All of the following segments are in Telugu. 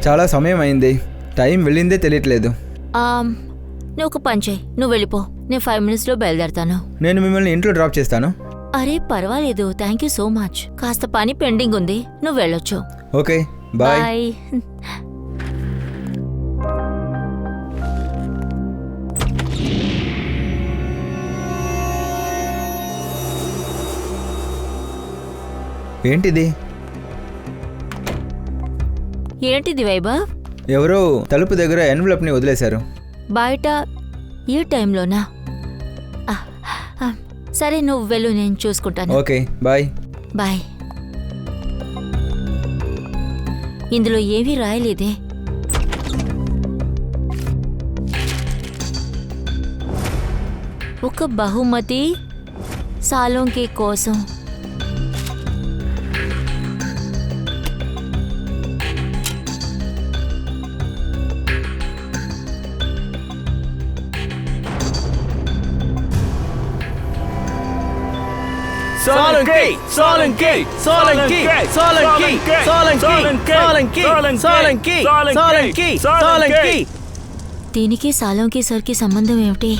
చాలా సమయం అయింది, టైం వెళ్ళిందే తెలియట్లేదు. నువ్వు ఒక పని చేయి, నువ్వు వెళ్ళిపో. నేను 5 minutesలో బయలుదేరతాను. నేను మిమ్మల్ని ఇంట్లో డ్రాప్ చేస్తాను. అరే పర్వాలేదు, థ్యాంక్ యూ సో మచ్. కాస్త పని పెండింగ్ ఉంది, నువ్వు వెళ్ళొచ్చు. Okay, bye. బాయ్. ఏంటిది? ఏంటిది వైభవ్? ఎవరో తలుపు దగ్గర ఎన్వలప్ని వదిలేశారు. బయట ఈ టైంలోనా? సరే నువ్వు వెళ్ళు, నేను చూసుకుంటాను. Okay, bye. బాయ్. ఇందులో ఏమీ రాయలేదే. ఒక బహుమతి సాలోంకి కోసం. Solanki, Solanki, Solanki, Solanki, Solanki, Solanki, Solanki, Solanki. దీనికి సాలోంకి సర్కి సంబంధం ఏమిటి?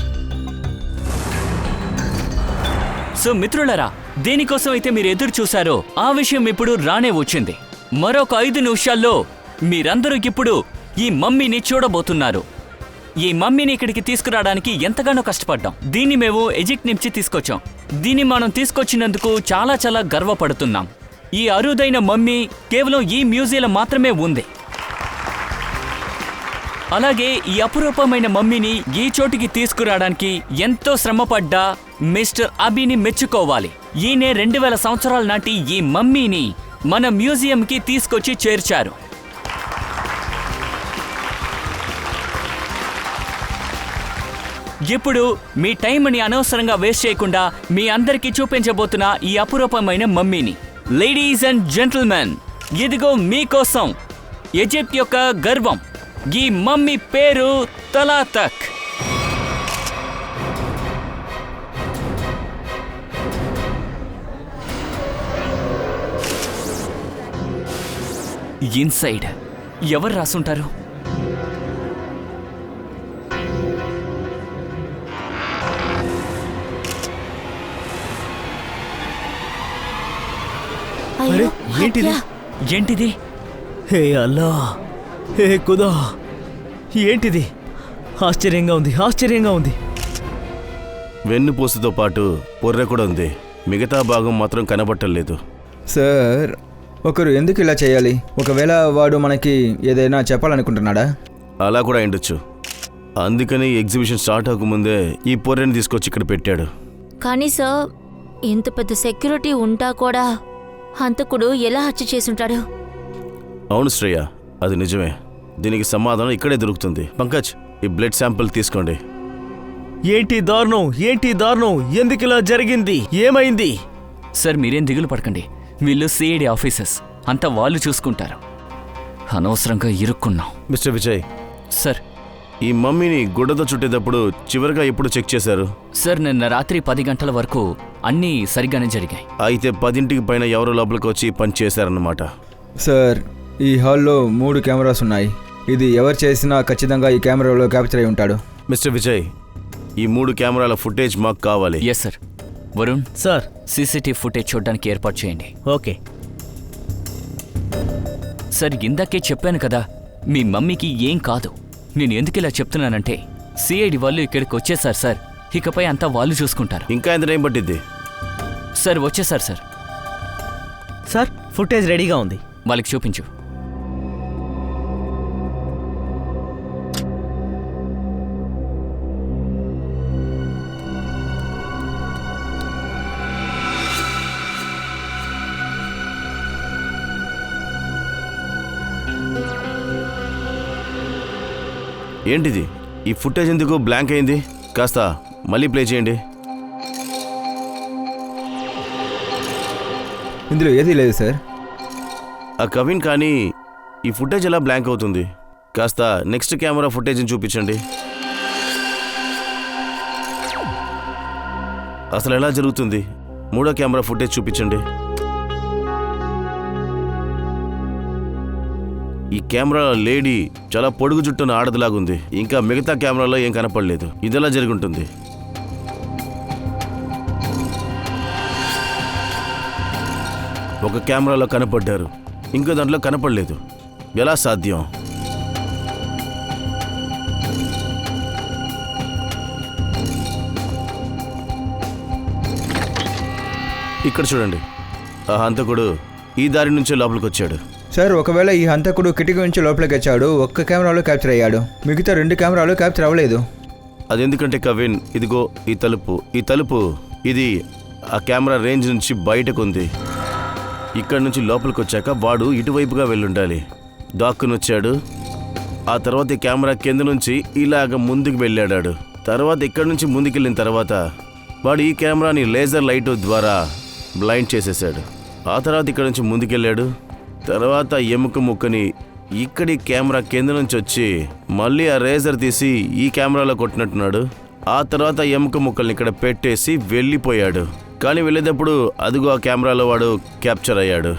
సో మిత్రులరా, దేనికోసం అయితే మీరు ఎదురు చూశారో ఆ విషయం ఇప్పుడు రానే వచ్చింది. మరొక 5 నిమిషాల్లో మీరందరూ ఇప్పుడు ఈ మమ్మీని చూడబోతున్నారు. ఈ మమ్మీని ఇక్కడికి తీసుకురావడానికి ఎంతగానో కష్టపడ్డాం. దీన్ని మేము ఈజిప్ట్ నుంచి తీసుకొచ్చాం. దీన్ని మనం తీసుకొచ్చినందుకు చాలా చాలా గర్వపడుతున్నాం. ఈ అరుదైన మమ్మీ కేవలం ఈ మ్యూజియంలో మాత్రమే ఉంది. అలాగే ఈ అపురూపమైన మమ్మీని ఈ చోటికి తీసుకురావడానికి ఎంతో శ్రమపడ్డా మిస్టర్ అబీని మెచ్చుకోవాలి. ఈయనే 2000 సంవత్సరాల నాటి ఈ మమ్మీని మన మ్యూజియంకి తీసుకొచ్చి చేర్చారు. ఇప్పుడు మీ టైంని అనవసరంగా వేస్ట్ చేయకుండా మీ అందరికీ చూపించబోతున్న ఈ అపురూపమైన మమ్మీని. లేడీస్ అండ్ జెంటిల్మెన్, ఇదిగో మీకోసం ఈజిప్ట్ యొక్క గర్వం, ఈ మమ్మీ పేరు తలాతక్. ఇన్సైడ్ ఎవరు రాసుంటారు? ఏంటిది? హే అల్లా, హే ఖుదా, ఏంటిది? ఆశ్చర్యంగా ఉంది. వెన్నుపూసతో పాటు పొర్రె కూడా ఉంది. మిగతా భాగం మాత్రం కనబట్టలేదు. సార్, ఒకరు ఎందుకు ఇలా చేయాలి? ఒకవేళ వాడు మనకి ఏదైనా చెప్పాలనుకుంటున్నాడా? అలా కూడా అయిండొచ్చు. అందుకని ఎగ్జిబిషన్ స్టార్ట్ అవ్వకముందే ఈ పొర్రెని తీసుకొచ్చి ఇక్కడ పెట్టాడు. కానీ సార్, ఇంత పెద్ద సెక్యూరిటీ ఉంటా కూడా హంతకుడు ఎలా హత్య చేసుంటాడు? అవును శ్రేయ, అది నిజమే. దీనికి సమాధానం ఇక్కడే దొరుకుతుంది. పంకజ్, ఈ బ్లడ్ శాంపిల్ తీసుకోండి. ఏంటి దారుణం? ఎందుకు ఇలా జరిగింది? ఏమైంది? సార్, మీరేం దిగులు పడకండి. వీళ్ళు సిఐడి ఆఫీసర్స్, అంతా వాళ్ళు చూసుకుంటారు. అనవసరంగా ఇరుక్కున్నాం. మిస్టర్ విజయ్ సార్, ఈ మమ్మీని గుడ్డతో చుట్టేటప్పుడు చివరిగా ఎప్పుడు చెక్ చేశారు? సార్, నిన్న రాత్రి 10 గంటల వరకు అన్నీ సరిగ్గానే జరిగాయి. అయితే 10ంటికి పైన ఎవరో లోపలికి వచ్చి పని చేశారన్నమాట. సార్, ఈ హాల్లో 3 కెమెరాస్ ఉన్నాయి. ఇది ఎవరు చేసినా ఖచ్చితంగా ఈ కెమెరాలో క్యాప్చర్ అయి ఉంటాడు. మిస్టర్ విజయ్, ఈ 3 కెమెరాల ఫుటేజ్ మాకు కావాలి. Yes sir. Varun sir, CCTV footage చూడడానికి ఏర్పాటు చేయండి. ఓకే సార్, ఇందాకే చెప్పాను కదా, మీ మమ్మీకి ఏం కాదు. నేను ఎందుకు ఇలా చెప్తున్నానంటే సిఐడి వాళ్ళు ఇక్కడికి వచ్చేసారు సార్. ఇకపై అంతా వాళ్ళు చూసుకుంటారు. ఇంకా ఎంత టైం పట్టిద్ది? సార్, వచ్చేసారు సార్. సార్, ఫుటేజ్ రెడీగా ఉంది. వాళ్ళకి చూపించు. ఏంటిది? ఈ ఫుటేజ్ ఎందుకు బ్లాంక్ అయింది? కాస్త మళ్ళీ ప్లే చేయండి. ఇందులో ఏదీ లేదు సార్. ఆ కవిన్, కానీ ఈ ఫుటేజ్ ఎలా బ్లాంక్ అవుతుంది? కాస్త నెక్స్ట్ కెమెరా ఫుటేజ్ని చూపించండి. అసలు ఎలా జరుగుతుంది? 3వ కెమెరా ఫుటేజ్ చూపించండి. ఈ కెమెరాలో లేడీ చాలా పొడుగు జుట్టున ఆడదిలాగుంది. ఇంకా మిగతా కెమెరాలో ఏం కనపడలేదు. ఇదెలా జరుగుంటుంది? ఒక కెమెరాలో కనపడ్డారు, ఇంకో దాంట్లో కనపడలేదు. ఎలా సాధ్యం? ఇక్కడ చూడండి, ఆ హంతకుడు ఈ దారి నుంచే లోపలికి వచ్చాడు. సార్, ఒకవేళ ఈ హంతకుడు కిటికీ నుంచి లోపలికి వచ్చాడు, ఒక్క కెమెరాలో క్యాప్చర్ అయ్యాడు, మిగతా 2 కెమెరాలు క్యాప్చర్ అవ్వలేదు. అది ఎందుకంటే కవిన్, ఇదిగో ఈ తలుపు ఇది ఆ కెమెరా రేంజ్ నుంచి బయటకు ఉంది. ఇక్కడ నుంచి లోపలికి వచ్చాక వాడు ఇటువైపుగా వెళ్ళుండాలి. దాక్కుని వచ్చాడు. ఆ తర్వాత ఈ కెమెరా కింద నుంచి ఇలాగ ముందుకు వెళ్ళాడు. తర్వాత ఇక్కడ నుంచి ముందుకెళ్ళిన తర్వాత వాడు ఈ కెమెరాని లేజర్ లైట్ ద్వారా బ్లైండ్ చేసేసాడు. ఆ తర్వాత ఇక్కడ నుంచి ముందుకెళ్ళాడు. తర్వాత ఎముక ముక్కని ఇక్కడి కెమెరా కింద నుంచి వచ్చి మళ్ళీ ఆ రేజర్ తీసి ఈ కెమెరాలో కొట్టినట్టున్నాడు. ఆ తర్వాత ఎముక ముక్కల్ని ఇక్కడ పెట్టేసి వెళ్ళిపోయాడు. కానీ వెళ్ళేటప్పుడు అదిగో ఆ కెమెరాలో వాడు క్యాప్చర్ అయ్యాడు.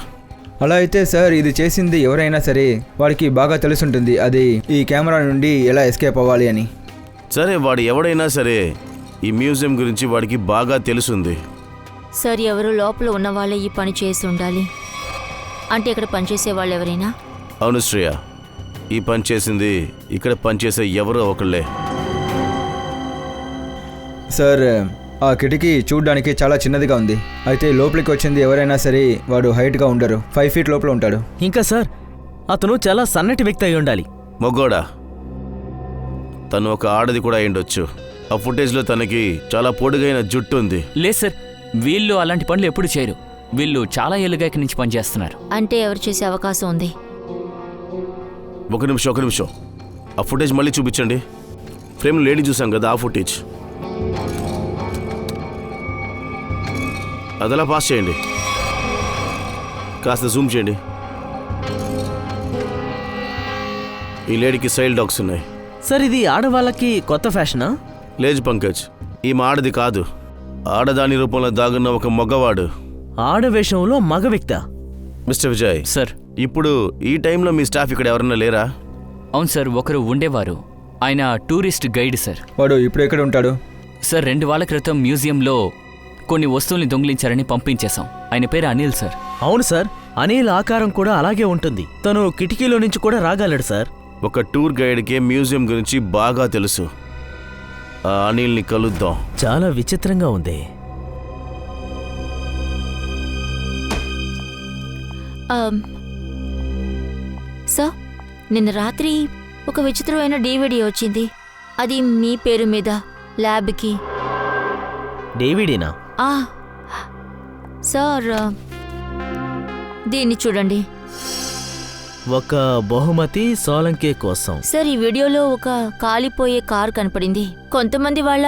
అలా అయితే సార్, ఇది చేసింది ఎవరైనా సరే వాడికి బాగా తెలుసుంటుంది అది ఈ కెమెరా నుండి ఎలా ఎస్కేప్ అవ్వాలి అని. సరే, వాడు ఎవడైనా సరే ఈ మ్యూజియం గురించి వాడికి బాగా తెలుసుంది. సార్, ఎవరు లోపల ఉన్న వాళ్ళే ఈ పని చేసి ఉండాలి. అంటే ఇక్కడ పనిచేసే వాళ్ళు ఎవరైనా? అవును శ్రేయ, ఈ పని చేసింది ఇక్కడ పనిచేసే ఎవరో ఒకళ్ళే. సార్, ఆ కిటికీ చూడ్డానికి చాలా చిన్నదిగా ఉంది. అయితే లోపలికి వచ్చింది ఎవరైనా సరే వాడు హైట్గా ఉండరు, 5 ఫీట్ లోపల ఉంటాడు. ఇంకా సార్, అతను చాలా సన్నటి వ్యక్తి అయి ఉండాలి. మొగ్గోడా, తను ఒక ఆడది కూడా అయ్యుండొచ్చు. ఆ ఫుటేజ్లో తనకి చాలా పొడుగైన జుట్టు ఉంది. లేదు సార్, వీళ్ళు అలాంటి పనులు ఎప్పుడు చేయరు. వీళ్ళు చాలా ఏళ్ళుగా ఇక్కడి నుంచి పనిచేస్తున్నారు. అంటే ఎవరు చేసే అవకాశం ఉంది? ఒక నిమిషం, ఆ ఫుటేజ్ మళ్ళీ చూపించండి. ఫ్రేమ్ లేడీ చూసాం కదా, ఆ ఫుటేజ్ అదలా పాస్ చేయండి. కాస్త జూమ్ చేయండి. ఈ లేడీకి సైల్ డాగ్స్ ఉన్నాయి. సార్, ఇది ఆడవాళ్ళకి కొత్త ఫ్యాషనా? లేదు పంకజ్, ఈమె ఆడది కాదు. ఆడదాని రూపంలో దాగున్న ఒక మగవాడు. ఆడవేషంలో మగ వ్యక్తా? మిస్టర్ విజయ్ సార్, ఇప్పుడు ఈ టైంలో మీ స్టాఫ్ ఇక్కడ ఎవరన్నా లేరా? అవును సార్, ఒకరు ఉండేవారు. ఆయన టూరిస్ట్ గైడ్ సార్. వాడు ఇప్పుడు ఎక్కడ ఉంటాడు? సార్, 2 వారాల క్రితం మ్యూజియంలో కొన్ని వస్తువుల్ని దొంగిలించారని పంపించేశాం. ఆయన పేరు అనిల్ సార్. అవును సార్, అనిల్ ఆకారం కూడా అలాగే ఉంటుంది. తను కిటికీలో నుంచి కూడా రాగలడు సార్. ఒక టూర్ గైడ్కి మ్యూజియం గురించి బాగా తెలుసు. ఆ అనిల్ని కలుద్దాం. చాలా విచిత్రంగా ఉంది. సార్, నిన్న రాత్రి ఒక విచిత్రమైన DVD వచ్చింది. అది మీ పేరు మీద ల్యాబ్కి. డేవిడీనా? సార్, దీన్ని చూడండి. ఒక బహుమతి సోలంకే కోసం. సార్, ఈ వీడియోలో ఒక కాలిపోయే కారు కనపడింది. కొంతమంది వాళ్ళ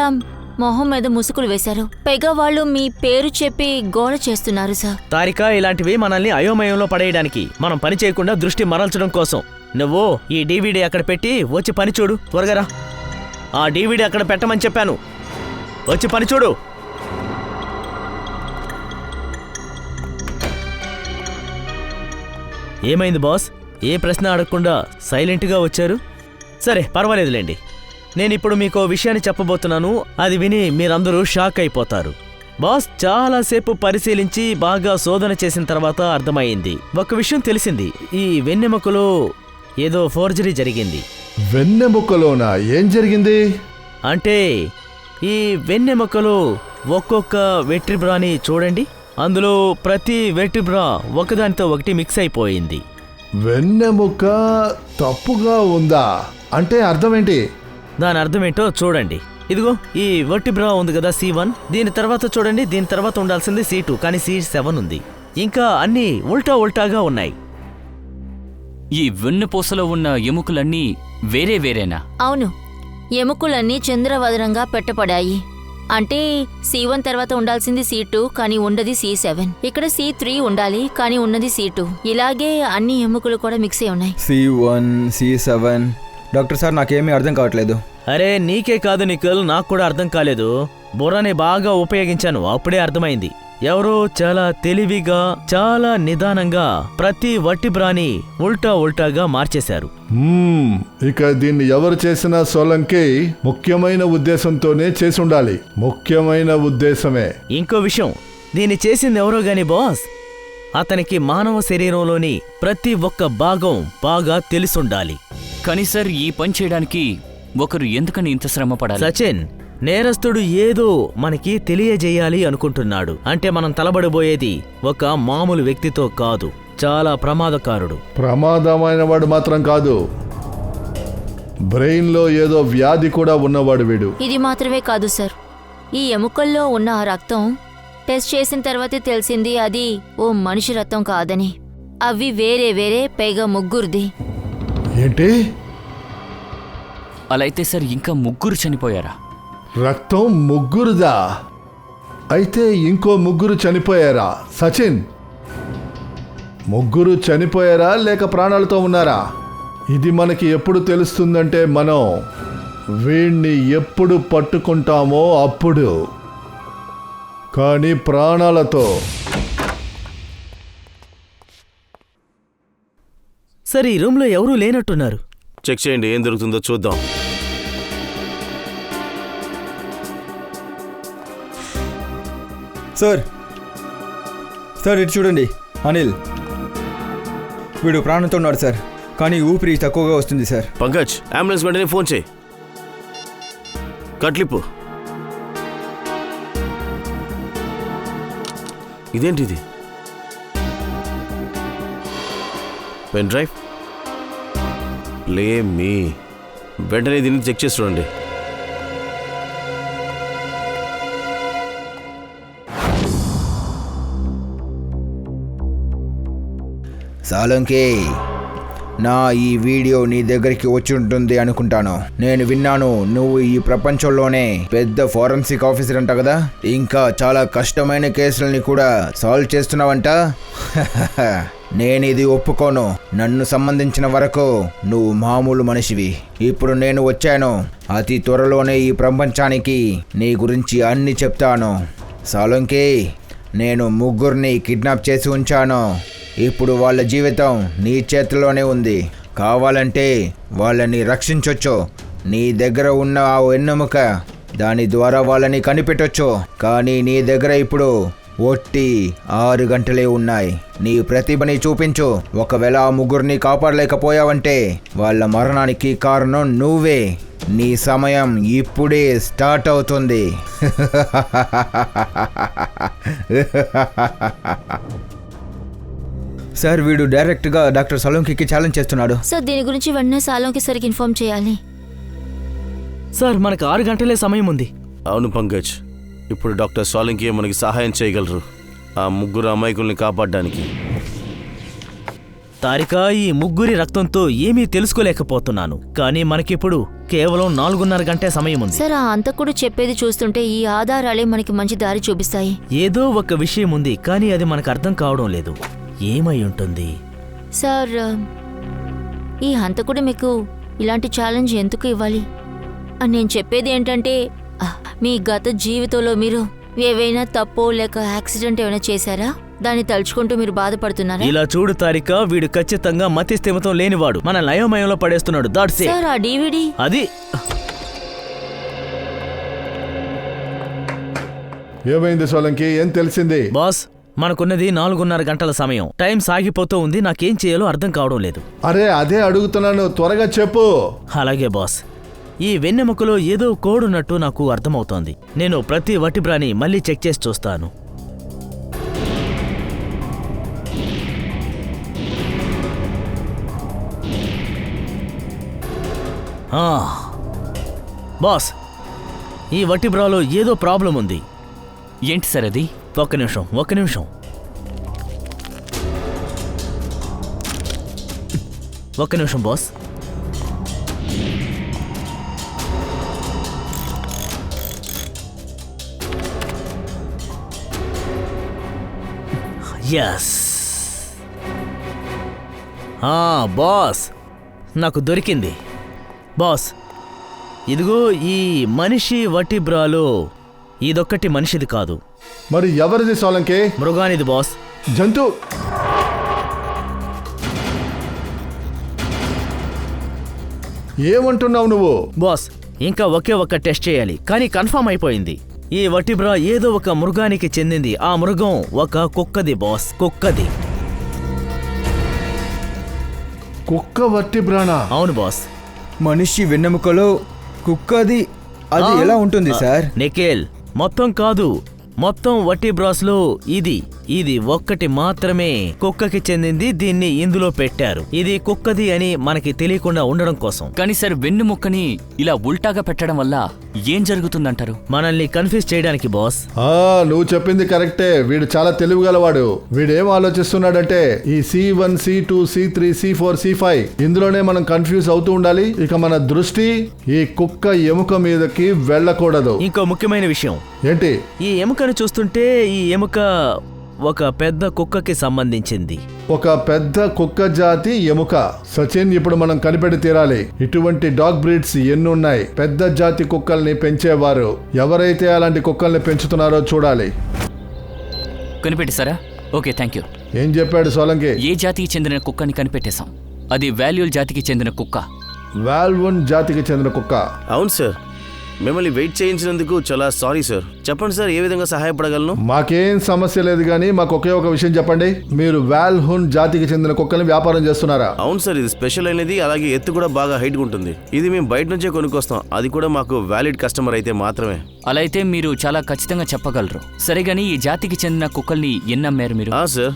మొహం మీద ముసుగులు వేశారు. పైగా వాళ్ళు మీ పేరు చెప్పి గోల చేస్తున్నారు సార్. తారిక, ఇలాంటివి మనల్ని అయోమయంలో పడేయడానికి, మనం పని చేయకుండా దృష్టి మరల్చడం కోసం. నువ్వు ఈ DVD అక్కడ పెట్టి వచ్చి పని చూడు. త్వరగా రా. ఆ DVD అక్కడ పెట్టమని చెప్పాను. వచ్చి పని చూడు. ఏమైంది బాస్? ఏ ప్రశ్న అడగకుండా సైలెంట్గా వచ్చారు? సరే, పర్వాలేదులేండి. నేనిప్పుడు మీకో విషయాన్ని చెప్పబోతున్నాను. అది విని మీరందరూ షాక్ అయిపోతారు. బాస్ చాలాసేపు పరిశీలించి బాగా శోధన చేసిన తర్వాత అర్థమైంది. ఒక విషయం తెలిసింది. ఈ వెన్నెముకలో ఏదో ఫోర్జరీ జరిగింది. వెన్నెముకలోనా? ఏం జరిగింది? అంటే ఈ వెన్నెముకలో ఒక్కొక్క వెట్రిబ్రాని చూడండి. అందులో ప్రతి వెట్రిబ్రా ఒకదానితో ఒకటి మిక్స్ అయిపోయింది. వెన్నెముక తప్పుగా ఉందా? అంటే అర్థం ఏంటి? దాని అర్థమేంటో చూడండి. ఇదిగో ఈ వెర్టిబ్రా ఉంది కదా, C1. దీని తర్వాత చూడండి, దీని తర్వాత ఉండాల్సింది C2, కానీ C7 ఉంది. ఇంకా అన్నీ ఉల్టాగా ఉన్నాయి. ఈ వెన్నుపూసలో ఉన్న ఎముకలన్నీ వేరేనా? అవును, ఎముకలన్నీ చంద్రవదనంగా పెట్టబడాయి. అంటే C1 తర్వాత ఉండాల్సింది C2, కానీ ఉన్నది C7. ఇక్కడ C3 ఉండాలి, కానీ ఉన్నది C2. ఇలాగే అన్ని ఎముకలు కూడా మిక్స్ అయి ఉన్నాయి. C1, C7. డాక్టర్ సార్, నాకేమీ అర్థం కావట్లేదు. అరే నీకే కాదు నిఖిల్, నాకు కూడా అర్థం కాలేదు. బుర్రని బాగా ఉపయోగించాను, అప్పుడే అర్థమైంది. ఎవరో చాలా తెలివిగా చాలా నిదానంగా ప్రతి వట్టిబ్రాని ఉల్టాగా మార్చేశారు. ఇక దీన్ని ఎవరు చేసినా సోలంకి ముఖ్యమైన ఉద్దేశంతోనే చేసి ఉండాలి. ముఖ్యమైన ఉద్దేశమే. ఇంకో విషయం, దీన్ని చేసింది ఎవరో గాని బాస్, అతనికి మానవ శరీరంలోని ప్రతి ఒక్క భాగం బాగా తెలిసుండాలి. కానీ సార్, ఈ పని చేయడానికి ఒకరు ఎందుకని ఇంత శ్రమ పడాలి? సచిన్, నేరస్తుడు ఏదో మనకి తెలియజేయాలి అనుకుంటున్నాడు. అంటే మనం తలబడిపోయేది ఒక మామూలు వ్యక్తితో కాదు, చాలా ప్రమాదకారుడు. ప్రమాదమైన వాడు మాత్రం కాదు, బ్రెయిన్లో ఏదో వ్యాధి కూడా ఉన్నవాడు వీడు. ఇది మాత్రమే కాదు సార్, ఈ ఎముకల్లో ఉన్న ఆ రక్తం టెస్ట్ చేసిన తర్వాతే తెలిసింది అది ఓ మనిషి రక్తం కాదని. అవి వేరే పైగా ముగ్గురిది. ఏంటి? అలా అయితే సార్, ఇంకా ముగ్గురు చనిపోయారా? రక్తం ముగ్గురుదా? అయితే ఇంకో ముగ్గురు చనిపోయారా? సచిన్, ముగ్గురు చనిపోయారా లేక ప్రాణాలతో ఉన్నారా? ఇది మనకి ఎప్పుడు తెలుస్తుందంటే మనం వీణ్ణి ఎప్పుడు పట్టుకుంటామో అప్పుడు. కానీ ప్రాణాలతో. సరే, ఈ రూమ్లో ఎవరూ లేనట్టున్నారు. చెక్ చేయండి, ఏం దొరుకుతుందో చూద్దాం. సార్ ఇటు చూడండి. అనిల్, వీడు ప్రాణంతో ఉన్నాడు సార్, కానీ ఊపిరి తక్కువగా వస్తుంది సార్. పంకజ్, అంబులెన్స్ వెంటనే ఫోన్ చేయి. కట్లిప్పు. ఇదేంటిది? Pen drive. ప్లే మీ. వెంటనే దీన్ని చెక్ చేసి చూడండి. సాలంకి, నా ఈ వీడియో నీ దగ్గరికి వచ్చి ఉంటుంది అనుకుంటాను. నేను విన్నాను నువ్వు ఈ ప్రపంచంలోనే పెద్ద ఫోరెన్సిక్ ఆఫీసర్ అంట కదా, ఇంకా చాలా కష్టమైన కేసులని కూడా సాల్వ్ చేస్తున్నావంట. నేను ఇది ఒప్పుకోను. నన్ను సంబంధించిన వరకు నువ్వు మామూలు మనిషివి. ఇప్పుడు నేను వచ్చాను, అతి త్వరలోనే ఈ ప్రపంచానికి నీ గురించి అన్ని చెప్తాను. సాలంకి, నేను ముగ్గురిని కిడ్నాప్ చేసి ఉంచాను. ఇప్పుడు వాళ్ళ జీవితం నీ చేతిలోనే ఉంది. కావాలంటే వాళ్ళని రక్షించొచ్చు. నీ దగ్గర ఉన్న ఆ వెన్నెముక, దాని ద్వారా వాళ్ళని కనిపెట్టొచ్చు. కానీ నీ దగ్గర ఇప్పుడు ఒట్టి 6 గంటలే ఉన్నాయి. నీ ప్రతిభని చూపించు. ఒకవేళ ఆ ముగ్గురిని కాపాడలేకపోయావంటే వాళ్ళ మరణానికి కారణం నువ్వే. నీ సమయం ఇప్పుడే స్టార్ట్ అవుతుంది. సార్, వీడు డైరెక్ట్గా డాక్టర్ సలోంకికి ఛాలెంజ్ చేస్తున్నాడు. సార్, దీని గురించి వెంటనే సాలోంకి సరికి ఇన్ఫార్మ్ చేయాలి. సార్, మనకు 6 గంటలే సమయం ఉంది. అవును పంకజ్, ఇప్పుడు డాక్టర్ సాలంకి మనకి సహాయం చేయగలరు ఆ ముగ్గురు అమాయకుల్ని కాపాడడానికి. తారిక, ఈ ముగ్గురి రక్తంతో ఏమీ తెలుసుకోలేకపోతున్నాను. కానీ మనకిప్పుడు కేవలం 4:30 గంటే సమయం ఉంది. సార్, ఆ అంతకుడు చెప్పేది చూస్తుంటే ఈ ఆధారాలే మనకి మంచి దారి చూపిస్తాయి. ఏదో ఒక విషయం ఉంది, కానీ అది మనకు అర్థం కావడం లేదు. ఏమై ఉంటుంది? సార్, ఈ హంతకుడు మీకు ఇలాంటి ఛాలెంజ్ ఎందుకు ఇవ్వాలి? నేను చెప్పేది ఏంటంటే, మీ గత జీవితంలో మీరు ఏవైనా తప్పో లేక యాక్సిడెంట్ ఏమైనా చేశారా? దాన్ని తలుచుకుంటూ మీరు బాధపడుతున్నారా? ఇలా చూడు తారిక, వీడు ఖచ్చితంగా మతి స్థిమితం లేనివాడు. మన లయోమయంలో పడేస్తున్నాడు. దాట్సే. సార్, ఆ DVD అది ఏమైంది సోలంకి? ఏం తెలిసింది? బాస్, మనకున్నది 4:30 గంటల సమయం. టైం సాగిపోతూ ఉంది. నాకేం చేయాలో అర్థం కావడం లేదు. అరే, అదే అడుగుతున్నాను, త్వరగా చెప్పు. అలాగే బాస్, ఈ వెన్నెముకలో ఏదో కోడున్నట్టు నాకు అర్థమవుతోంది. నేను ప్రతి వటిబ్రాని మళ్ళీ చెక్ చేసి చూస్తాను. బాస్, ఈ వటిబ్రాలో ఏదో ప్రాబ్లం ఉంది. ఏంటి సార్ అది? ఒక్క నిమిషం. బాస్. ఎస్. బాస్, నాకు దొరికింది. బాస్, ఇదిగో ఈ మనిషి వటిబ్రాలో ఇదొక్కటి మనిషిది కాదు. మరి ఎవరిది సోలంకి? మృగానిది బాస్. జంతు ఏమంటున్నావు నువ్వు? బాస్, ఇంకా ఒకే ఒక్క టెస్ట్ చేయాలి, కానీ కన్ఫర్మ్ అయిపోయింది. ఈ వటిబ్రా ఏదో ఒక మృగానికి చెందింది. ఆ మృగం ఒక కుక్కది బాస్, కుక్కది. కుక్క వర్టిబ్రానా? అవును బాస్. మనిషి వెన్నెముకలో కుక్కది అది ఎలా ఉంటుంది సార్? నిఖిల్, మొత్తం కాదు, మొత్తం వటిబ్రాస్లో ఇది ఒక్కటి మాత్రమే కుక్కకి చెందింది. దీన్ని ఇందులో పెట్టారు. ఇది కుక్కది అని మనకి తెలియకుండా ఉండడం కోసం. కానీ సార్, వెన్నుముక్కని ఇలా ఉల్టాగా పెట్టడం వల్ల ఏం జరుగుతుందంటారు? మనల్ని కన్ఫ్యూజ్ చేయడానికి బాస్. నువ్వు చెప్పింది కరెక్టే. వీడు చాలా తెలివిగలవాడు. వీడేం ఆలోచిస్తున్నాడంటే ఈ C1, C2, C3, C4, C5 ఇందులోనే మనం కన్ఫ్యూజ్ అవుతూ ఉండాలి. ఇక మన దృష్టి ఈ కుక్క ఎముక మీదకి వెళ్ళకూడదు. ఇంకో ముఖ్యమైన విషయం ఏంటి? ఈ ఎముకను చూస్తుంటే ఈ ఎముక ఒక పెద్ద కుక్కకి సంబంధించింది. ఒక పెద్ద కుక్క జాతి ఎముక. సచిన్, ఇప్పుడు మనం కనిపెట్టి తీరాలి. ఇటువంటి డాగ్ బ్రీడ్స్ ఎన్నున్నాయి? పెద్ద జాతి కుక్కల్ని పెంచేవారు ఎవరైతే అలాంటి కుక్కల్ని పెంచుతున్నారో చూడాలి. కనిపెట్టేశారా? Okay, thank you. ఏం చెప్పాడు సోలంకి? ఏ జాతికి చెందిన కుక్కని కనిపెట్టేశాం. అది వాల్యూల్ జాతికి చెందిన కుక్క. వాల్వన్ జాతికి చెందిన కుక్క. అవును సార్, మిమ్మల్ని వెయిట్ చేయించినందుకు చాలా సారీ సార్. చెప్పండి సార్, ఏ విధంగా సహాయపడగలను? మాకేం సమస్య లేదు, కానీ మాకు ఒకే ఒక విషయం చెప్పండి. మీరు వాల్హున్ జాతికి చెందిన కుక్కల్ని వ్యాపారం చేస్తున్నారా? అవును సార్, ఇది స్పెషల్ అయినది. అలాగే ఎత్తు కూడా బాగా హైట్ ఉంటుంది. ఇది మేము బయట నుంచే కొనుక్కొస్తాం. అది కూడా మాకు వ్యాలిడ్ కస్టమర్ అయితే మాత్రమే. అలా అయితే మీరు చాలా ఖచ్చితంగా చెప్పగలరు. సరే గానీ, ఈ జాతికి చెందిన కుక్కల్ని ఎన్నమ్మారు మీరు? సార్,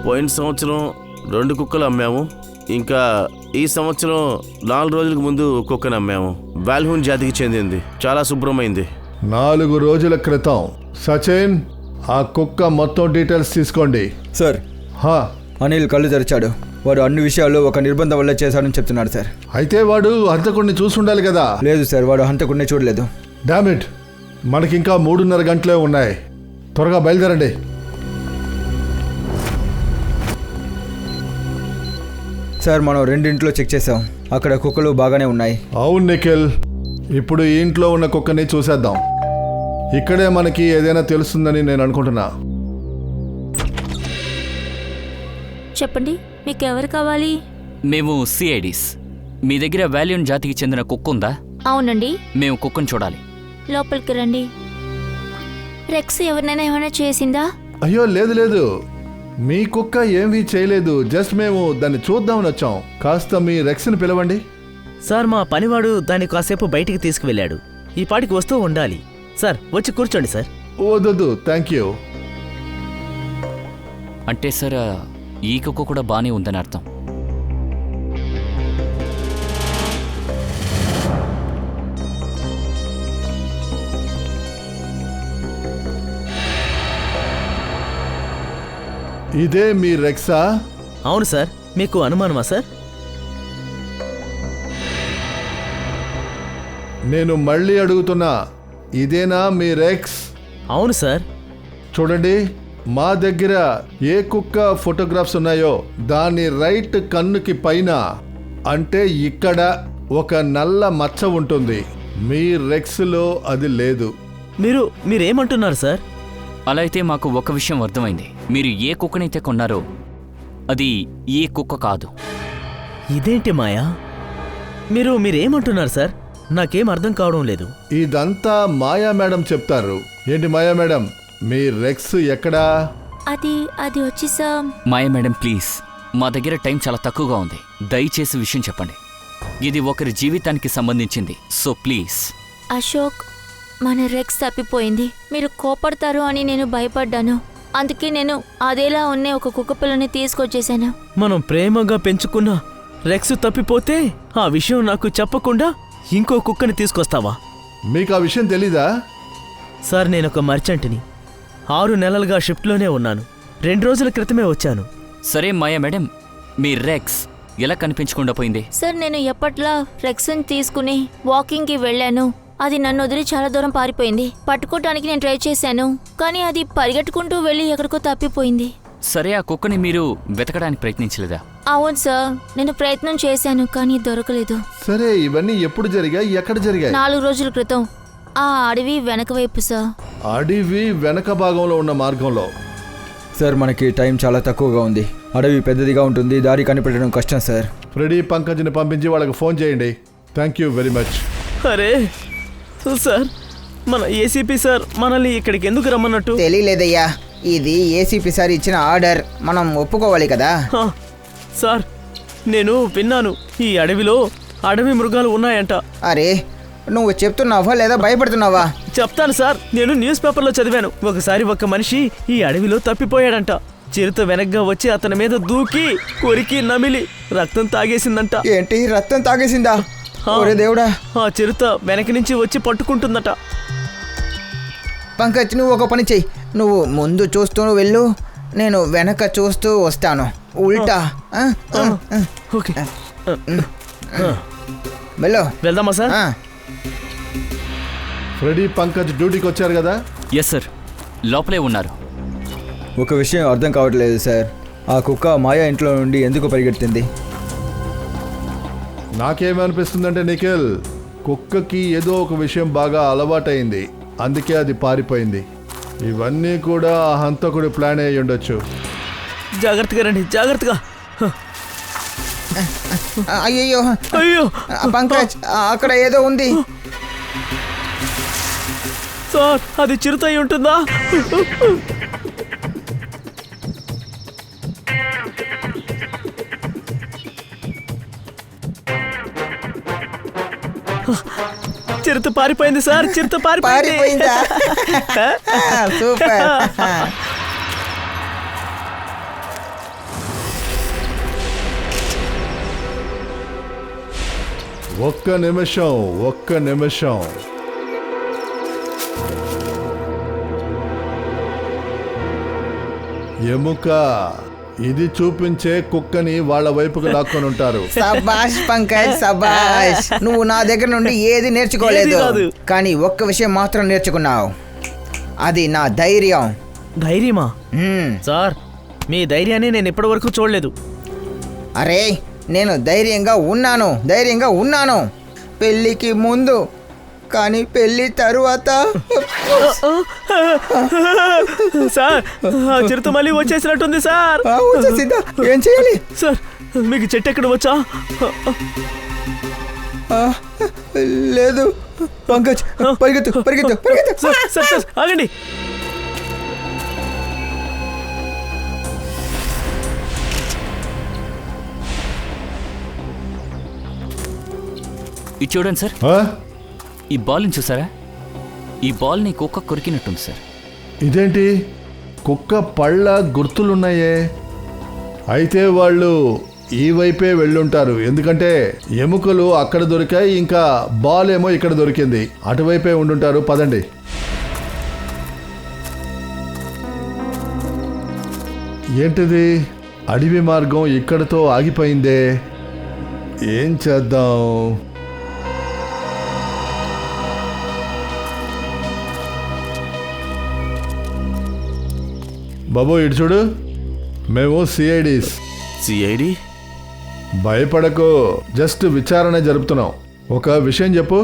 పోయిన సంవత్సరం 2 కుక్కలు అమ్మాము. ఇంకా ఈ సంవత్సరం 4 రోజులకు ముందు కుక్కను అమ్మాము. వాల్హూన్ జాతికి చెందింది. చాలా శుభ్రమైంది. 4 రోజుల క్రితం. సచిన్, ఆ కుక్క మొత్తం డీటెయిల్స్ తీసుకోండి. సార్, అనిల్ కళ్ళు తెరిచాడు. వాడు అన్ని విషయాలు ఒక నిర్బంధం వల్ల చేశాడని చెప్తున్నాడు సార్. అయితే వాడు హంతకుడిని చూసుండాలి కదా? లేదు సార్, వాడు హంతకుడిని చూడలేదు. డామిట్, మనకింకా 3:30 గంటలే ఉన్నాయి. త్వరగా బయలుదేరండి. సార్, మనం 2 ఇంట్లో చెక్ చేసాం. అక్కడ కుక్కలు బాగానే ఉన్నాయి. అవును నిఖిల్, ఇప్పుడు ఈ ఇంట్లో ఉన్న కుక్కని చూసేద్దాం. ఇక్కడే మనకి ఏదైనా తెలుస్తుందని నేను అనుకుంటున్నా. చెప్పండి, మీకు ఎవరు కావాలి? మేము CIDs. మీ దగ్గర వాల్యూన్ జాతికి చెందిన కుక్క ఉందా? అవునండి. మేము కుక్కను చూడాలి. లోపలికి రండి. రెక్స్ ఎవరినైనా ఏమైనా చేసిందా? అయ్యో లేదు లేదు, మీ కుక్క ఏమీ చేయలేదు. జస్ట్ మేము దాన్ని చూద్దామని వచ్చాం. కాస్త మీ రెక్స్ని పిలవండి. సార్, మా పనివాడు దాన్ని కాసేపు బయటికి తీసుకువెళ్ళాడు. ఈ పాటికి వస్తూ ఉండాలి. సార్, వచ్చి కూర్చోండి సార్. వద్దు, థ్యాంక్ యూ. అంటే సార్, ఈ కుక్క కూడా బానే ఉందని అర్థం. ఇదే మీ రెక్సా? అవును సార్. మీకు అనుమానమా సార్? నేను మళ్ళీ అడుగుతున్నా, ఇదేనా మీ రెక్స్? అవును సార్. చూడండి, మా దగ్గర ఏ కుక్క ఫోటోగ్రాఫ్స్ ఉన్నాయో దాని రైట్ కన్నుకి పైన, అంటే ఇక్కడ ఒక నల్ల మచ్చ ఉంటుంది. మీ రెక్స్లో అది లేదు. మీరేమంటున్నారు సార్? అలా అయితే మాకు ఒక విషయం అర్థమైంది. మీరు ఏ కుక్కనైతే కొన్నారో అది ఏ కుక్క కాదు. ఇదేంటి మాయా? మీరేమంటున్నారు సార్? నాకేం అర్థం కావడం లేదు. ఇదంతా మాయా మేడం చెప్తారు. ఏంటి మాయా మేడం, మీ రెక్స్ ఎక్కడా? అది వచ్చి సార్. మాయ మేడం, ప్లీజ్, మా దగ్గర టైం చాలా తక్కువగా ఉంది. దయచేసి విషయం చెప్పండి. ఇది ఒకరి జీవితానికి సంబంధించింది. So please. అశోక్, మన రెక్స్ తప్పిపోయింది. మీరు కోపడతారు అని నేను భయపడ్డాను. అందుకే నేను అదేలా ఉన్న ఒక కుక్క పిల్లని తీసుకొచ్చేసాను. మనం ప్రేమగా పెంచుకున్న రెక్స్ తప్పిపోతే ఆ విషయం నాకు చెప్పకుండా ఇంకో కుక్కని తీసుకొస్తావా? మీకు ఆ విషయం తెలీదా? సార్, నేనొక మర్చెంట్ని. 6 నెలలుగా షిఫ్ట్లోనే ఉన్నాను. 2 రోజుల క్రితమే వచ్చాను. సరే మాయా మేడం, మీ రెక్స్ ఎలా కనిపించకుండా పోయింది? సార్, నేను ఎప్పట్లా రెక్స్ని తీసుకుని వాకింగ్కి వెళ్ళాను. అది నన్ను వదిలి చాలా దూరం పారిపోయింది. పట్టుకోవటానికి నేను ట్రై చేశాను, కానీ అది పరిగెట్టుకుంటూ వెళ్ళి ఎక్కడికో తప్పిపోయింది. సరే, ఆ కుక్కని మీరు వెతకడానికి ప్రయత్నించలేదా? అవును సార్, నేను ప్రయత్నం చేశాను కానీ దొరకలేదు. సరే, ఇవన్నీ ఎప్పుడు జరిగాయి, ఎక్కడ జరిగాయి? 4 రోజుల క్రితం ఆ అడవి వెనక వైపు సార్. అడవి వెనక భాగంలో ఉన్న మార్గంలో. సార్ మనకి టైం చాలా తక్కువగా ఉంది. అడవి పెద్దదిగా ఉంటుంది, దారి కనిపెట్టడం కష్టం సార్. ఫ్రెడీ, పంకజ్ని పంపించి వాళ్ళకి ఫోన్ చేయండి. Thank you very much. అరే సార్, మన ఏసీపీ సార్ మనల్ని ఇక్కడికి ఎందుకు రమ్మన్నట్టు? తెలియలేదయ్యా, ఇది ఏసీపీ సార్ ఇచ్చిన ఆర్డర్, మనం ఒప్పుకోవాలి కదా. హా, సార్ నేను విన్నాను ఈ అడవిలో అడవి మృగాలు ఉన్నాయంట. అరే, నువ్వు చెప్తున్నావా లేదా భయపడుతున్నావా? చెప్తాను సార్, నేను న్యూస్ పేపర్లో చదివాను. ఒకసారి ఒక మనిషి ఈ అడవిలో తప్పిపోయాడంట. చిరుత వెనక్గా వచ్చి అతని మీద దూకి కొరికి నమిలి రక్తం తాగేసిందంట. ఏంటి, రక్తం తాగేసిందా? ఒరే దేవుడా. ఆ చిరుత వెనక నుంచి వచ్చి పట్టుకుంటుందట. పంకజ్, నువ్వు ఒక పని చెయ్యి. నువ్వు ముందు చూస్తూ వెళ్ళు, నేను వెనక చూస్తూ వస్తాను. ఉల్టా. ఓకే, వెళ్ళు. వెళ్దామా సార్? ఫ్రెడీ, పంకజ్ డ్యూటీకి వచ్చారు కదా? ఎస్ సార్, లోపలే ఉన్నారు. ఒక విషయం అర్థం కావట్లేదు సార్. ఆ కుక్క మాయా ఇంట్లో నుండి ఎందుకు పరిగెత్తింది? నాకేమనిపిస్తుందంటే నిఖిల్, కుక్కకి ఏదో ఒక విషయం బాగా అలవాటైంది, అందుకే అది పారిపోయింది. ఇవన్నీ కూడా ఆ హంతకుడి ప్లాన్ అయి ఉండొచ్చు. జాగ్రత్తగా రండి, జాగ్రత్తగా. అయ్యయ్యో, అయ్యో పంకజ్, అక్కడ ఏదో ఉంది. సార్, అది చిరుత అయి ఉంటుందా? చిరుత పారిపోయింది సార్, చిరుత పారిపోయిందా? సూపర్. ఒక్క నిమిషం. ఎముక ఇది చూపించే కుక్కని వాళ్ళ వైపుకు లాక్కొని ఉంటారు. సబాష్ పంకజ్, సబాష్. నువ్వు నా దగ్గర నుండి ఏది నేర్చుకోలేదు, ఏది కాదు. కానీ ఒక్క విషయం మాత్రం నేర్చుకున్నావు. అది నా ధైర్యం. ధైర్యమా? మ్మ్. సార్, మీ ధైర్యాన్ని నేను ఇప్పటి వరకు చూడలేదు. అరే, నేను ధైర్యంగా ఉన్నాను పెళ్ళికి ముందు, కానీ పెళ్ళి తరువాత సార్, ఆ చిరుత మళ్ళీ వచ్చేసినట్టుంది సార్. వచ్చేసిందా? ఏం చేయాలి? సార్, మీకు చెట్టు ఎక్కడ వచ్చా? లేదు పంకజ్, పరిగెత్తు. సార్ సార్ సార్, ఆగండి. ఇది చూడండి సార్, ఆ? ఈ బాల్ని చూసారా? ఈ బాల్ని కుక్క కొరికినట్టుంది సార్. ఇదేంటి, కుక్క పళ్ళ గుర్తులున్నాయే. అయితే వాళ్ళు ఈ వైపే వెళ్ళుంటారు, ఎందుకంటే ఎముకలు అక్కడ దొరికాయి, ఇంకా బాల్ ఏమో ఇక్కడ దొరికింది. అటువైపే ఉండుంటారు. పదండి. ఏంటిది, అడవి మార్గం ఇక్కడతో ఆగిపోయిందే. ఏం చేద్దాం? బాబు, ఇటు చూడు, మేము సిఐడీస్. సిఐడి? భయపడకు, జస్ట్ విచారణ జరుపుతున్నాం. ఒక విషయం చెప్పు,